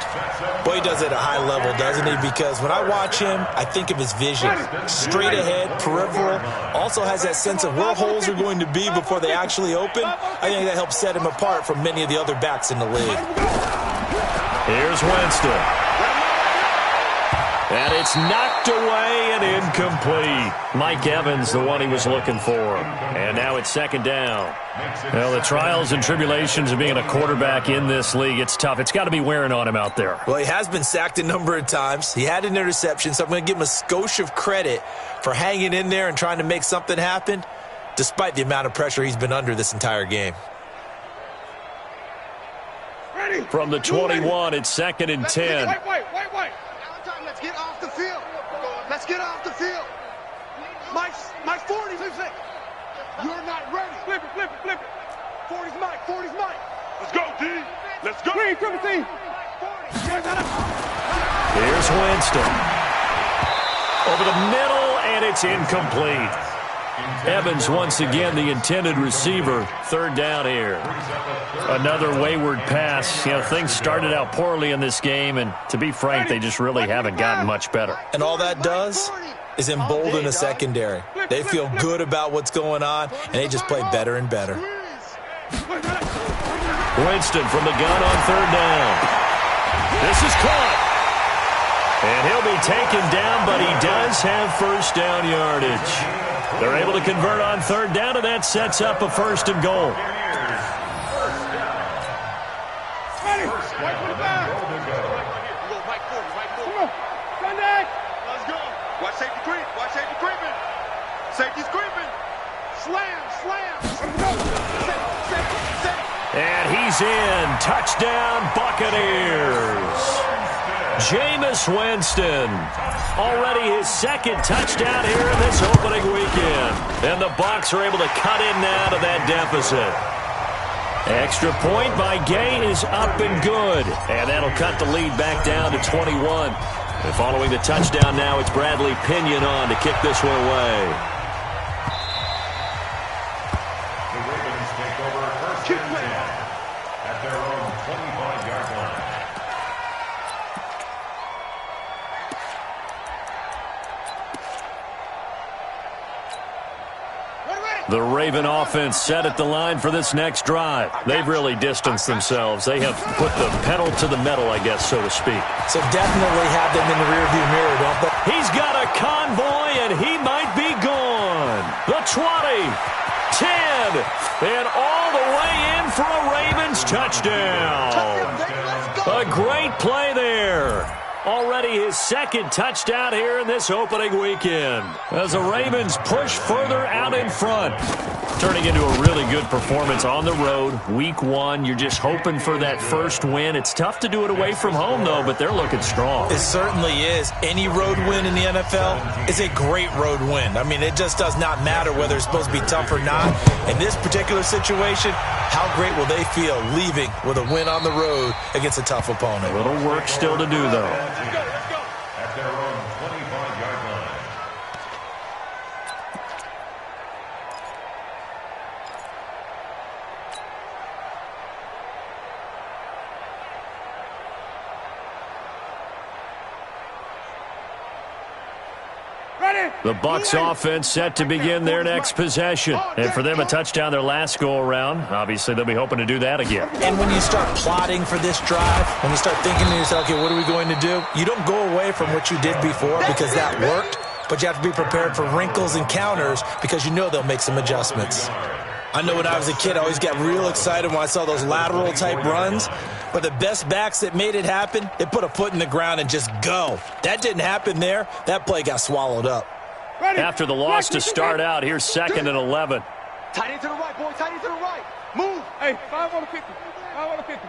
Boy, he does it at a high level, doesn't he? Because when I watch him, I think of his vision. Straight ahead, peripheral. Also has that sense of where holes are going to be before they actually open. I think that helps set him apart from many of the other backs in the league. Here's Winston. And it's knocked away and incomplete. Mike Evans, the one he was looking for. And now it's 2nd down. Well, the trials and tribulations of being a quarterback in this league, it's tough. It's got to be wearing on him out there. Well, he has been sacked a number of times. He had an interception, so I'm going to give him a skosh of credit for hanging in there and trying to make something happen, despite the amount of pressure he's been under this entire game. From the 21, it's 2nd and 10. Wait. Let's get off the field. My 40. You're not ready. Flip it. 40's Mike. Let's go, D. Let's go. Green, 17. Here's Winston. Over the middle, and it's incomplete. Evans once again the intended receiver. Third down here. Another wayward pass. You know, things started out poorly in this game, and to be frank, they just really haven't gotten much better. And all that does is embolden the secondary. They feel good about what's going on, and they just play better and better. Winston from the gun on third down. This is caught. And he'll be taken down, but he does have first down yardage. They're able to convert on third down, and that sets up a first and goal. Watch safety creep. Watch safety creeping. Safety's creeping. Slam, slam. And he's in. Touchdown, Buccaneers. Jameis Winston. Already his second touchdown here in this opening weekend. And the Bucs are able to cut in now to that deficit. Extra point by Gay is up and good. And that'll cut the lead back down to 21. And following the touchdown now, it's Bradley Pinion on to kick this one away. The Ravens take over first and 10 at their own 25-yard line. The Raven offense set at the line for this next drive. They've really distanced themselves. They have put the pedal to the metal, I guess, so to speak. So definitely have them in the rearview mirror, don't they? He's got a convoy, and he might be gone. The 20, 10, and all the way in for a Ravens touchdown. A great play there. Already his second touchdown here in this opening weekend as the Ravens push further out in front. Turning into a really good performance on the road. Week 1, you're just hoping for that first win. It's tough to do it away from home, though, but they're looking strong. It certainly is. Any road win in the NFL is a great road win. I mean, it just does not matter whether it's supposed to be tough or not. In this particular situation, how great will they feel leaving with a win on the road against a tough opponent? A little work still to do, though. At their own 25-yard line. The Bucs offense set to begin their next possession. And for them, a touchdown their last go-around. Obviously, they'll be hoping to do that again. And when you start plotting for this drive, when you start thinking to yourself, okay, what are we going to do? You don't go away from what you did before because that worked, but you have to be prepared for wrinkles and counters because you know they'll make some adjustments. I know when I was a kid, I always got real excited when I saw those lateral-type runs. But the best backs that made it happen, they put a foot in the ground and just go. That didn't happen there. That play got swallowed up. After the loss to start out, here's 2nd and 11. Tight end to the right, boy. Tight end to the right. Move. Hey, 5 on the 50. 5 on the 50.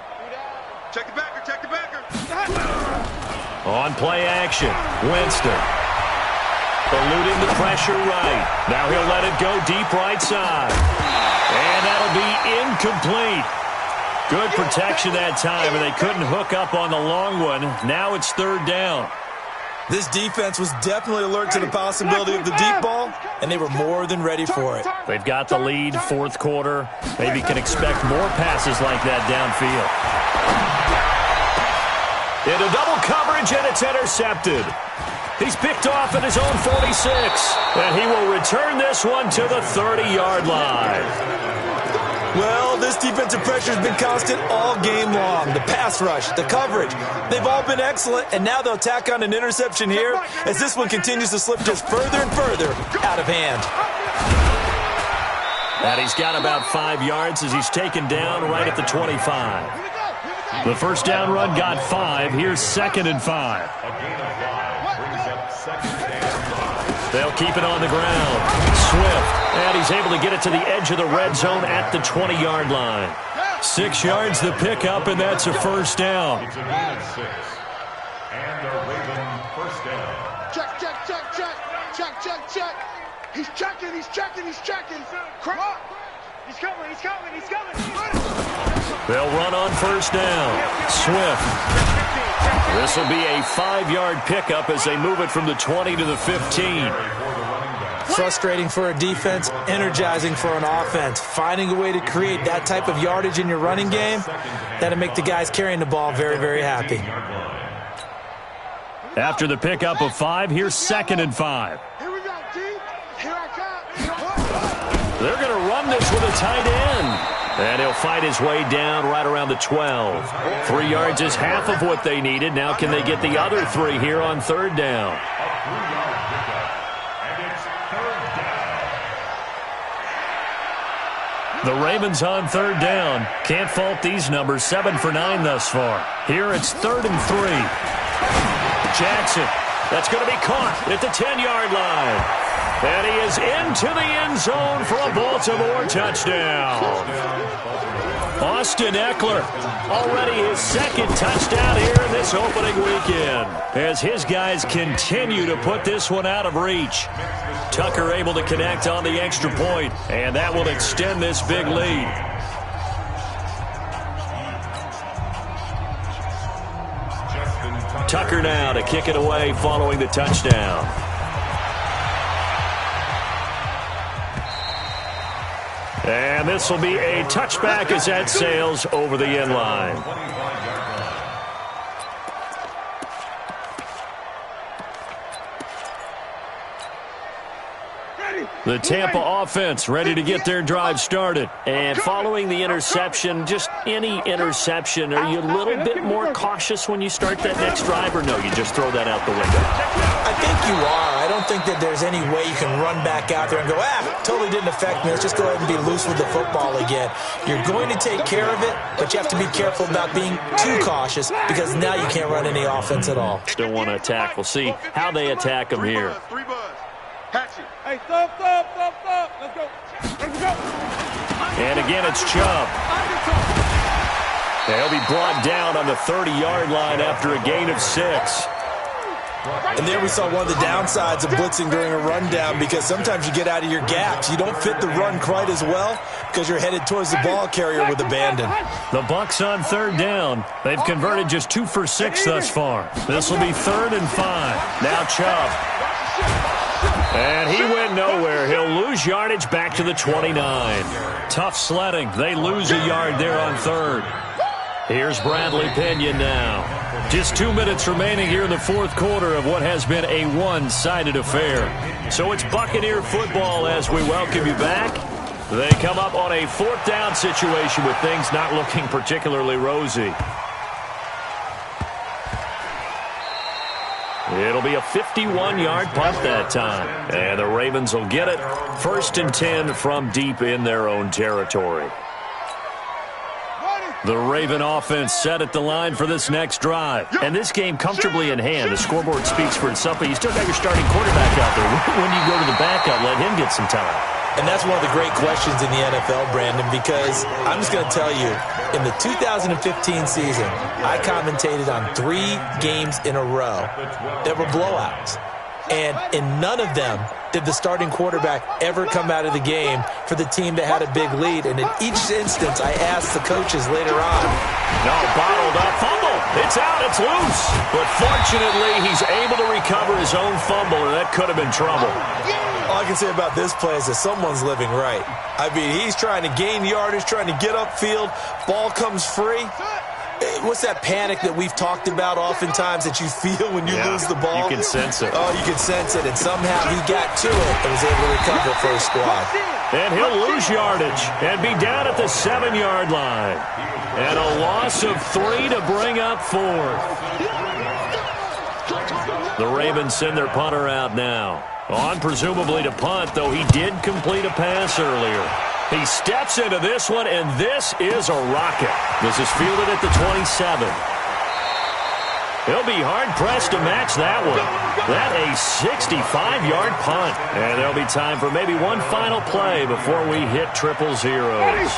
Check the backer. Check the backer. On play action, Winston. Eluding the pressure right. Now he'll let it go deep right side. And that'll be incomplete. Good protection that time, and they couldn't hook up on the long one. Now it's 3rd down. This defense was definitely alert to the possibility of the deep ball, and they were more than ready for it. They've got the lead, 4th quarter. Maybe can expect more passes like that downfield. Into double coverage, and it's intercepted. He's picked off at his own 46, and he will return this one to the 30-yard line. Well, this defensive pressure has been constant all game long. The pass rush, the coverage, they've all been excellent, and now they'll tack on an interception here as this one continues to slip just further and further out of hand. And he's got about 5 yards as he's taken down right at the 25. The first down run got 5. Here's 2nd and 5. A gain of 5 brings up 2nd down. They'll keep it on the ground. Swift, and he's able to get it to the edge of the red zone at the 20-yard line. 6 yards the pickup, and that's a first down. It's a gain of 6. And a Raven first down. Check, check, check, check. Check, check, check. He's checking, he's checking, he's checking. Come on. He's coming, he's coming, he's coming. They'll run on first down. Swift. This will be a 5-yard pickup as they move it from the 20 to the 15. Frustrating for a defense, energizing for an offense. Finding a way to create that type of yardage in your running game, that'll make the guys carrying the ball very, very happy. After the pickup of 5, here's 2nd and 5. Here we go, D. Here I come. They're going to run this with a tight end. And he'll fight his way down right around the 12. 3 yards is half of what they needed. Now can they get the other 3 here on 3rd down? The Ravens on 3rd down. Can't fault these numbers. 7 for 9 thus far. Here it's 3rd and 3. Jackson. That's going to be caught at the 10-yard line. And he is into the end zone for a Baltimore touchdown. Austin Eckler, already his 2nd touchdown here in this opening weekend, as his guys continue to put this one out of reach. Tucker able to connect on the extra point, and that will extend this big lead. Tucker now to kick it away following the touchdown. And this will be a touchback as that sails over the end line. The Tampa offense ready to get their drive started. And following the interception, just any interception, are you a little bit more cautious when you start that next drive, or no, you just throw that out the window? I think you are. I don't think that there's any way you can run back out there and go, totally didn't affect me. Let's just go ahead and be loose with the football again. You're going to take care of it, but you have to be careful about being too cautious because now you can't run any offense at all. Still want to attack. We'll see how they attack them here. Hey, stop. Let's go. And again, it's Chubb. They'll be brought down on the 30-yard line after a gain of 6. And there we saw one of the downsides of blitzing during a rundown, because sometimes you get out of your gaps. You don't fit the run quite as well because you're headed towards the ball carrier with abandon. The Bucs on 3rd down. They've converted just 2 for 6 thus far. This will be 3rd and 5. Now Chubb. And he went nowhere. He'll lose yardage back to the 29. Tough sledding. They lose a yard there on 3rd. Here's Bradley Pinion now. Just 2 minutes remaining here in the 4th quarter of what has been a one-sided affair. So it's Buccaneer football as we welcome you back. They come up on a 4th down situation with things not looking particularly rosy. It'll be a 51-yard punt that time. And the Ravens will get it. 1st and 10 from deep in their own territory. The Raven offense set at the line for this next drive. And this game comfortably in hand. The scoreboard speaks for itself, but you still got your starting quarterback out there. When do you go to the backup, let him get some time? And that's one of the great questions in the NFL, Brandon, because I'm just going to tell you, in the 2015 season, I commentated on 3 games in a row that were blowouts. And in none of them did the starting quarterback ever come out of the game for the team that had a big lead. And in each instance, I asked the coaches later on. No, bottled up, fumble. It's out, it's loose. But fortunately, he's able to recover his own fumble, and that could have been trouble. All I can say about this play is that someone's living right. I mean, he's trying to gain yardage, trying to get upfield. Ball comes free. What's that panic that we've talked about oftentimes that you feel when you lose the ball? You can sense it. Oh, you can sense it. And somehow he got to it and was able to recover for his squad. And he'll lose yardage and be down at the 7-yard line. And a loss of 3 to bring up 4th. The Ravens send their punter out now. On presumably to punt, though he did complete a pass earlier. He steps into this one, and this is a rocket. This is fielded at the 27. He'll be hard-pressed to match that one. That a 65-yard punt. And there'll be time for maybe one final play before we hit triple zeros.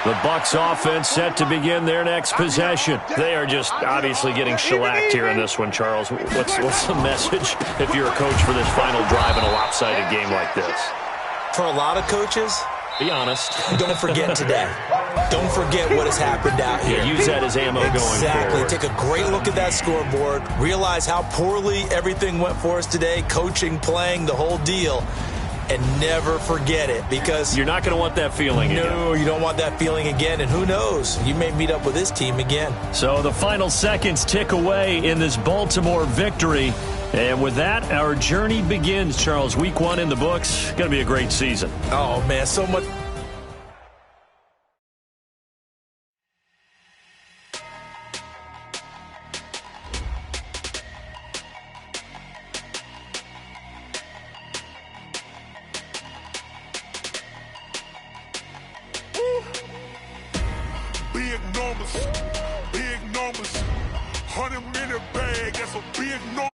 The Bucs offense set to begin their next possession. They are just obviously getting shellacked here in this one, Charles. What's the message if you're a coach for this final drive in a lopsided game like this? For a lot of coaches, be honest. Don't forget today. Don't forget what has happened out here. Yeah, use that as ammo going forward. Exactly. Take a great look at that scoreboard. Realize how poorly everything went for us today. Coaching, playing, the whole deal. and never forget it, because you're not going to want that feeling again. No, you don't want that feeling again, and who knows, you may meet up with this team again. So the final seconds tick away in this Baltimore victory. And with that, our journey begins, Charles. Week 1 in the books. Going to be a great season. Oh, man, so much. Big numbers, 100-minute bag, that's a big number.